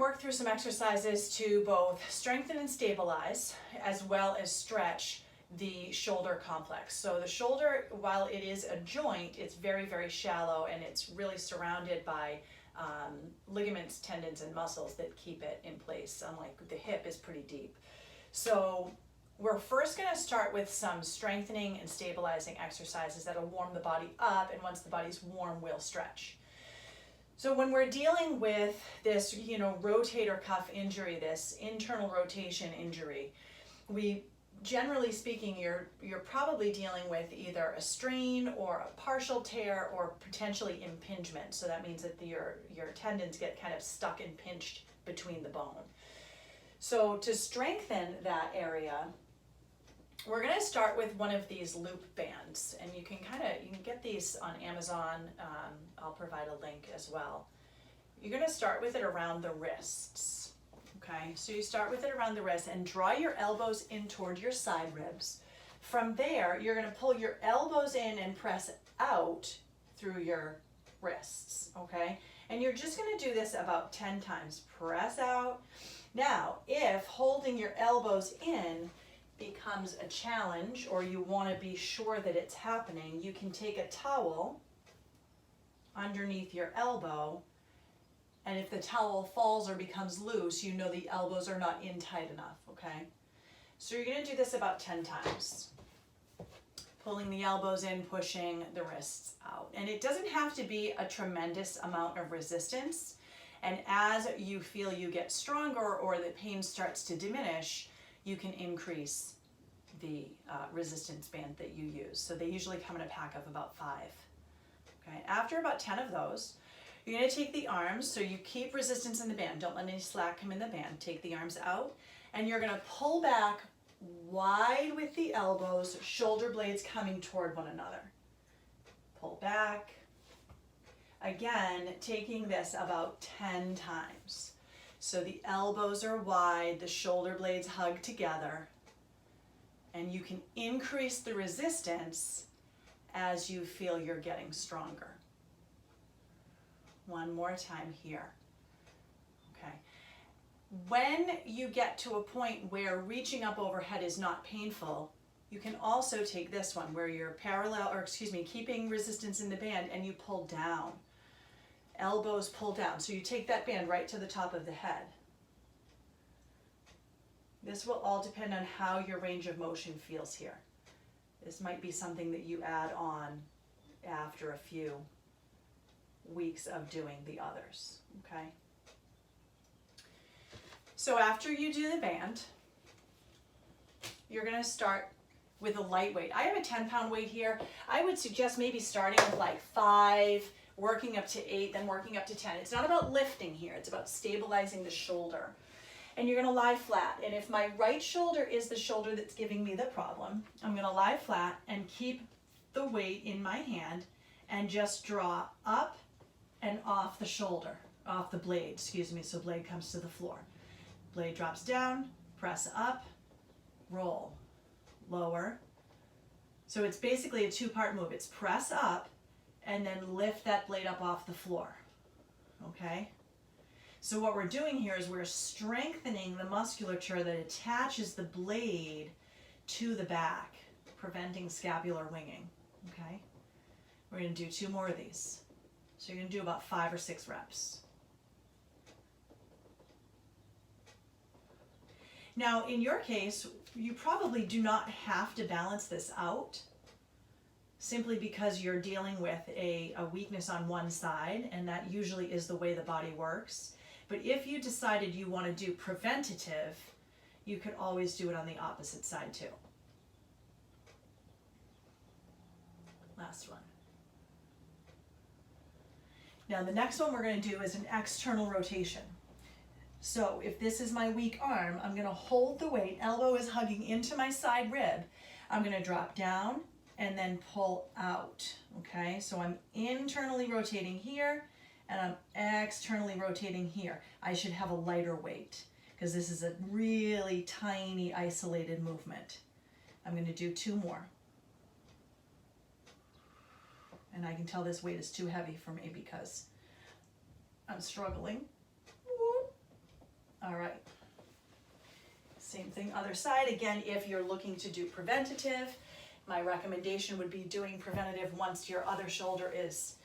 work through some exercises to both strengthen and stabilize, as well as stretch the shoulder complex. So the shoulder, while it is a joint, it's very, very shallow, and it's really surrounded by ligaments, tendons, and muscles that keep it in place, unlike the hip is pretty deep. So we're first going to start with some strengthening and stabilizing exercises that'll warm the body up, and once the body's warm, we'll stretch. So when we're dealing with this, rotator cuff injury, this internal rotation injury, we, generally speaking, you're probably dealing with either a strain or a partial tear or potentially impingement. So that means that your tendons get kind of stuck and pinched between the bone. So to strengthen that area, we're going to start with one of these loop bands, and you can get these on Amazon. I'll provide a link as well. You're going to start with it around the wrists. Okay, so you start with it around the wrists and draw your elbows in toward your side ribs. From there, you're going to pull your elbows in and press out through your wrists. Okay, and you're just going to do this about 10 times. Press out. Now, if holding your elbows in becomes a challenge, or you want to be sure that it's happening, you can take a towel underneath your elbow, and if the towel falls or becomes loose, you know the elbows are not in tight enough, okay? So you're going to do this about 10 times. Pulling the elbows in, pushing the wrists out. And it doesn't have to be a tremendous amount of resistance, and as you feel you get stronger or the pain starts to diminish, you can increase the resistance band that you use. So they usually come in a pack of about 5. Okay, after about 10 of those, you're going to take the arms, so you keep resistance in the band. Don't let any slack come in the band. Take the arms out, and you're going to pull back wide with the elbows, shoulder blades coming toward one another. Pull back. Again, taking this about 10 times. So the elbows are wide, the shoulder blades hug together, and you can increase the resistance as you feel you're getting stronger. One more time here. Okay. When you get to a point where reaching up overhead is not painful, you can also take this one where you're keeping resistance in the band and you pull down. Elbows pull down. So you take that band right to the top of the head. This will all depend on how your range of motion feels here. This might be something that you add on after a few weeks of doing the others, okay? So after you do the band, you're going to start with a light weight. I have a 10-pound weight here. I would suggest maybe starting with like 5, working up to 8, then working up to 10. It's not about lifting here, it's about stabilizing the shoulder. And you're going to lie flat. And if my right shoulder is the shoulder that's giving me the problem, I'm going to lie flat and keep the weight in my hand and just draw up and off the shoulder, off the blade, so blade comes to the floor. Blade drops down, press up, roll, lower. So it's basically a 2-part move. It's press up and then lift that blade up off the floor, okay? So what we're doing here is we're strengthening the musculature that attaches the blade to the back, preventing scapular winging, okay? We're going to do 2 more of these. So you're going to do about 5 or 6 reps. Now, in your case, you probably do not have to balance this out, simply because you're dealing with a weakness on one side, and that usually is the way the body works. But if you decided you want to do preventative, you could always do it on the opposite side too. Last one. Now the next one we're going to do is an external rotation. So if this is my weak arm, I'm going to hold the weight, elbow is hugging into my side rib. I'm going to drop down and then pull out, okay? So I'm internally rotating here, and I'm externally rotating here. I should have a lighter weight because this is a really tiny isolated movement. I'm going to do 2 more. And I can tell this weight is too heavy for me because I'm struggling. All right. Same thing, other side. Again, if you're looking to do preventative, my recommendation would be doing preventative once your other shoulder is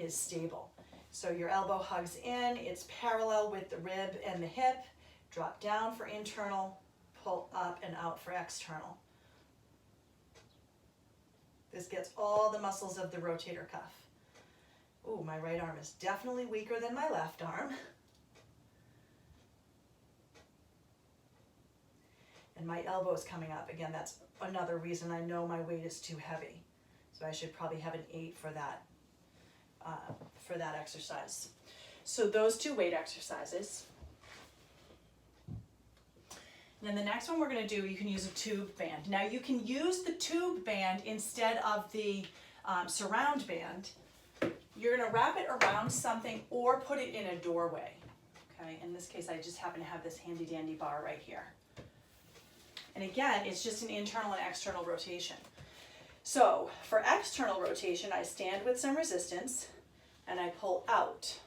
stable. So your elbow hugs in, it's parallel with the rib and the hip. Drop down for internal, pull up and out for external. This gets all the muscles of the rotator cuff. Ooh, my right arm is definitely weaker than my left arm. And my elbow is coming up. Again, that's another reason I know my weight is too heavy. So I should probably have an 8 for that exercise. So those 2 weight exercises. And then the next one we're going to do, you can use a tube band. Now you can use the tube band instead of the surround band. You're going to wrap it around something or put it in a doorway. Okay, in this case I just happen to have this handy dandy bar right here. And again, it's just an internal and external rotation. So for external rotation, I stand with some resistance and I pull out.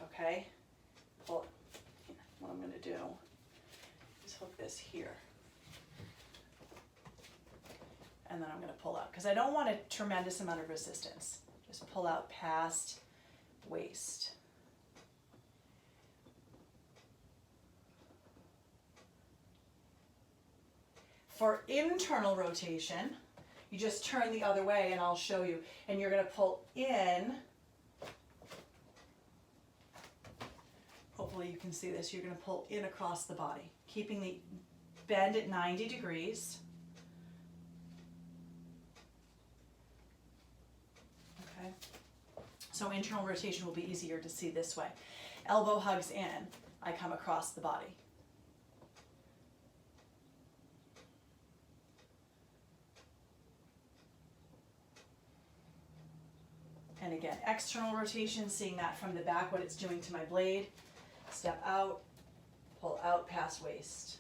Okay, pull. What I'm going to do is hook this here. And then I'm going to pull out because I don't want a tremendous amount of resistance. Just pull out past waist. For internal rotation, you just turn the other way and I'll show you. And you're going to pull in. Hopefully you can see this. You're going to pull in across the body, keeping the bend at 90 degrees. Okay. So internal rotation will be easier to see this way. Elbow hugs in. I come across the body. And again, external rotation, seeing that from the back, what it's doing to my blade. Step out, pull out past waist.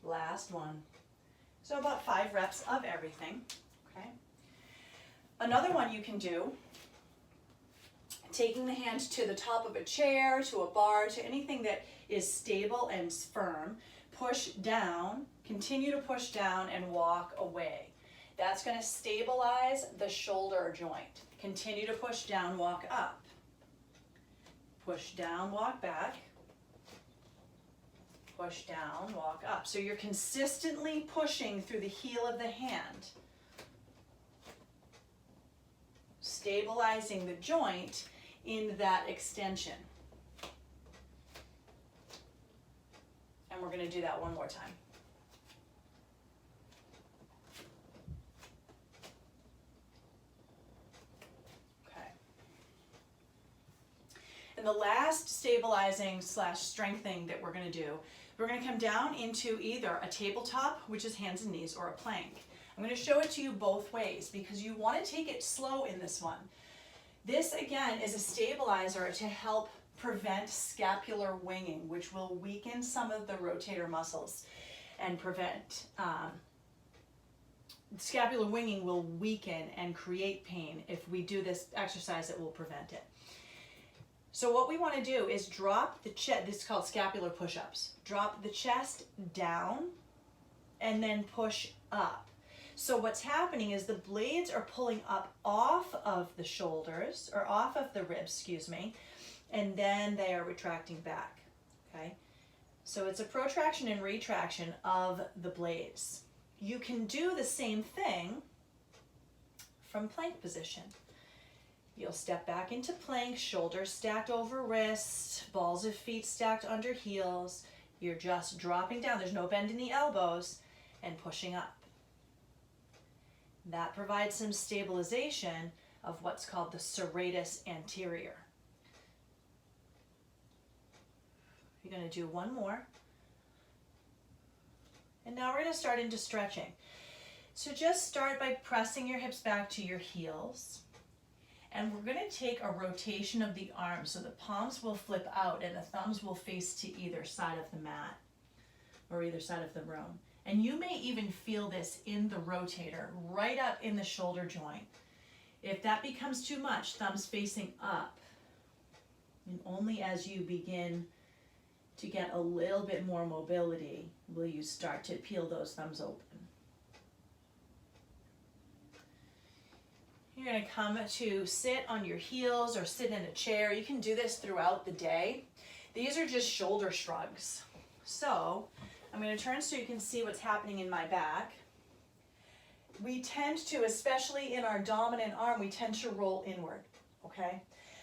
Last one. So about 5 reps of everything, okay? Another one you can do, taking the hand to the top of a chair, to a bar, to anything that is stable and firm. Push down, continue to push down and walk away. That's going to stabilize the shoulder joint. Continue to push down, walk up. Push down, walk back. Push down, walk up. So you're consistently pushing through the heel of the hand, stabilizing the joint in that extension. And we're going to do that one more time. Okay. And the last stabilizing / strengthening that we're going to do, we're going to come down into either a tabletop, which is hands and knees, or a plank. I'm going to show it to you both ways because you want to take it slow in this one. This, again, is a stabilizer to help prevent scapular winging, which will weaken some of the rotator muscles and prevent scapular winging will weaken and create pain. If we do this exercise, it will prevent it. So what we want to do is drop the chest. This is called scapular push-ups. Drop the chest down and then push up. So what's happening is the blades are pulling up off of the shoulders, or off of the ribs, excuse me, and then they are retracting back, okay? So it's a protraction and retraction of the blades. You can do the same thing from plank position. You'll step back into plank, shoulders stacked over wrists, balls of feet stacked under heels. You're just dropping down. There's no bend in the elbows and pushing up. That provides some stabilization of what's called the serratus anterior. You're going to do one more. And now we're going to start into stretching. So just start by pressing your hips back to your heels. And we're going to take a rotation of the arms. So the palms will flip out and the thumbs will face to either side of the mat or either side of the room. And you may even feel this in the rotator, right up in the shoulder joint. If that becomes too much, thumbs facing up, and only as you begin to get a little bit more mobility will you start to peel those thumbs open. You're going to come to sit on your heels or sit in a chair. You can do this throughout the day. These are just shoulder shrugs. So I'm going to turn so you can see what's happening in my back. We tend to, especially in our dominant arm, we tend to roll inward, okay?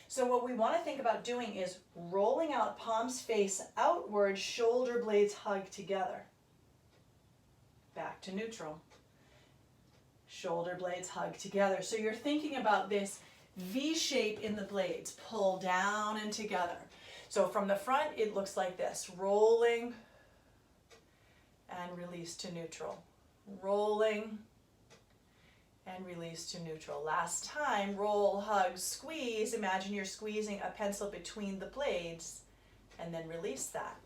So what we want to think about doing is rolling out, palms face outward, shoulder blades hug together. Back to neutral. Shoulder blades hug together. So you're thinking about this V shape in the blades, pull down and together. So from the front, it looks like this, rolling and release to neutral. Rolling and release to neutral. Last time, roll, hug, squeeze. Imagine you're squeezing a pencil between the blades and then release that.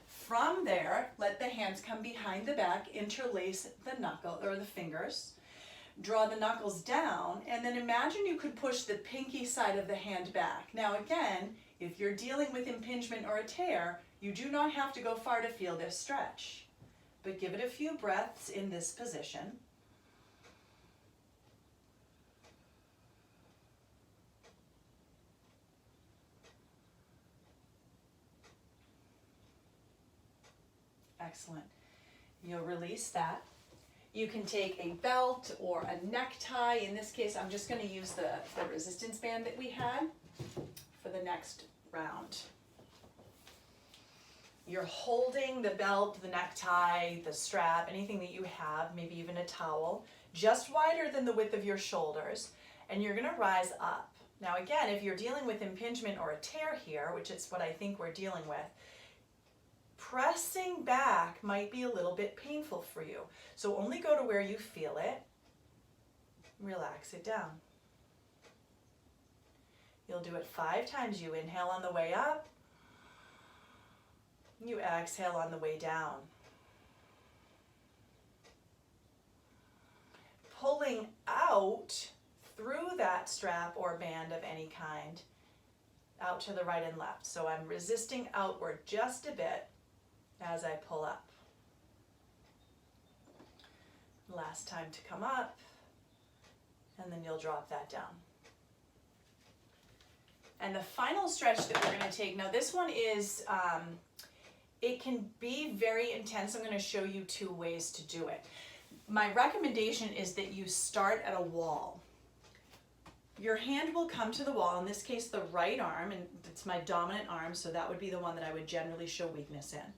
From there, let the hands come behind the back, interlace the knuckle or the fingers. Draw the knuckles down, and then imagine you could push the pinky side of the hand back. Now again, if you're dealing with impingement or a tear, you do not have to go far to feel this stretch. But give it a few breaths in this position. Excellent. You'll release that. You can take a belt or a necktie. In this case, I'm just going to use the resistance band that we had for the next round. You're holding the belt, the necktie, the strap, anything that you have, maybe even a towel, just wider than the width of your shoulders, and you're going to rise up. Now again, if you're dealing with impingement or a tear here, which is what I think we're dealing with, pressing back might be a little bit painful for you. So only go to where you feel it. Relax it down. You'll do it 5 times. You inhale on the way up. You exhale on the way down. Pulling out through that strap or band of any kind, out to the right and left. So I'm resisting outward just a bit as I pull up. Last time to come up, and then you'll drop that down. And the final stretch that we're going to take, now this one is, it can be very intense. I'm going to show you 2 ways to do it. My recommendation is that you start at a wall. Your hand will come to the wall, in this case the right arm, and it's my dominant arm, so that would be the one that I would generally show weakness in.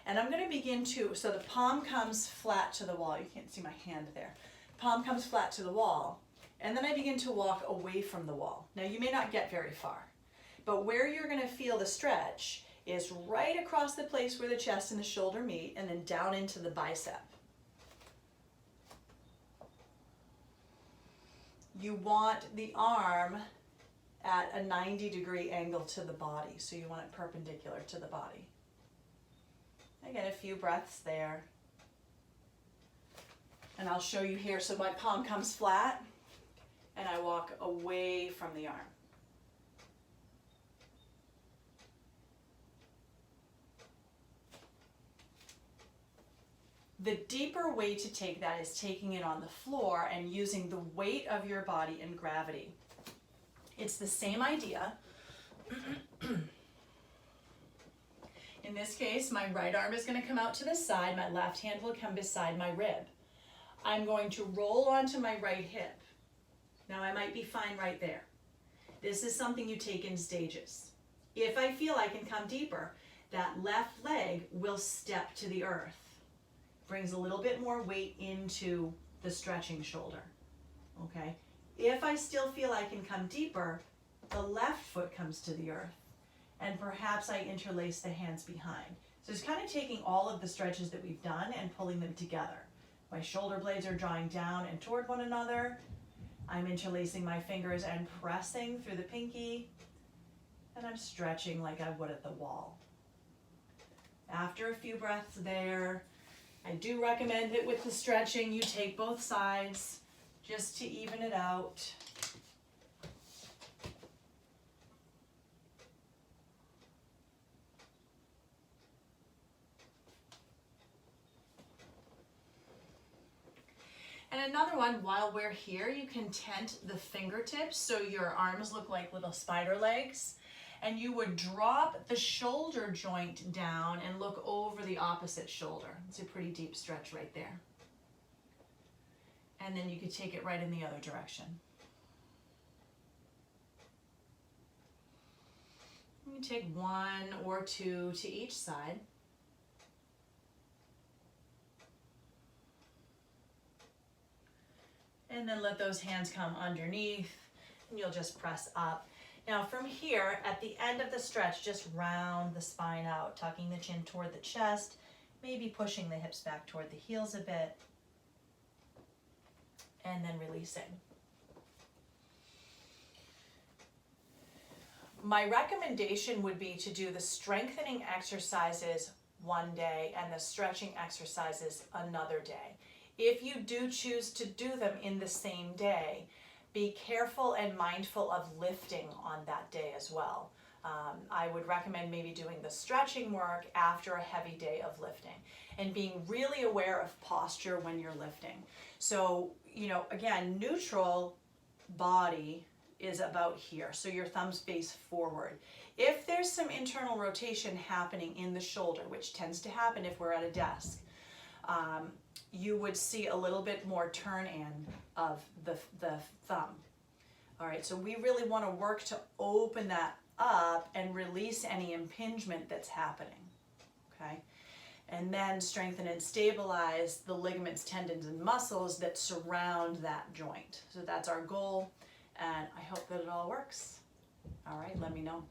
And I'm going to begin to, so the palm comes flat to the wall. You can't see my hand there. Palm comes flat to the wall, and then I begin to walk away from the wall. Now you may not get very far, but where you're going to feel the stretch is right across the place where the chest and the shoulder meet, and then down into the bicep. You want the arm at a 90-degree angle to the body, so you want it perpendicular to the body. Again, a few breaths there. And I'll show you here. So my palm comes flat, and I walk away from the arm. The deeper way to take that is taking it on the floor and using the weight of your body and gravity. It's the same idea. In this case, my right arm is going to come out to the side. My left hand will come beside my rib. I'm going to roll onto my right hip. Now I might be fine right there. This is something you take in stages. If I feel I can come deeper, that left leg will step to the earth. Brings a little bit more weight into the stretching shoulder. Okay? If I still feel I can come deeper, the left foot comes to the earth. And perhaps I interlace the hands behind. So it's kind of taking all of the stretches that we've done and pulling them together. My shoulder blades are drawing down and toward one another. I'm interlacing my fingers and pressing through the pinky. And I'm stretching like I would at the wall. After a few breaths there, I do recommend that with the stretching, you take both sides just to even it out. And another one, while we're here, you can tent the fingertips so your arms look like little spider legs. And you would drop the shoulder joint down and look over the opposite shoulder. It's a pretty deep stretch right there. And then you could take it right in the other direction. You can take one or two to each side. And then let those hands come underneath, and you'll just press up. Now from here, at the end of the stretch, just round the spine out, tucking the chin toward the chest, maybe pushing the hips back toward the heels a bit, and then releasing. My recommendation would be to do the strengthening exercises one day and the stretching exercises another day. If you do choose to do them in the same day, be careful and mindful of lifting on that day as well. I would recommend maybe doing the stretching work after a heavy day of lifting and being really aware of posture when you're lifting. So, you know, again, neutral body is about here. So your thumbs face forward. If there's some internal rotation happening in the shoulder, which tends to happen if we're at a desk, you would see a little bit more turn in of the thumb. All right, so we really want to work to open that up and release any impingement that's happening, okay? And then strengthen and stabilize the ligaments, tendons, and muscles that surround that joint. So that's our goal, and I hope that it all works. All right, let me know.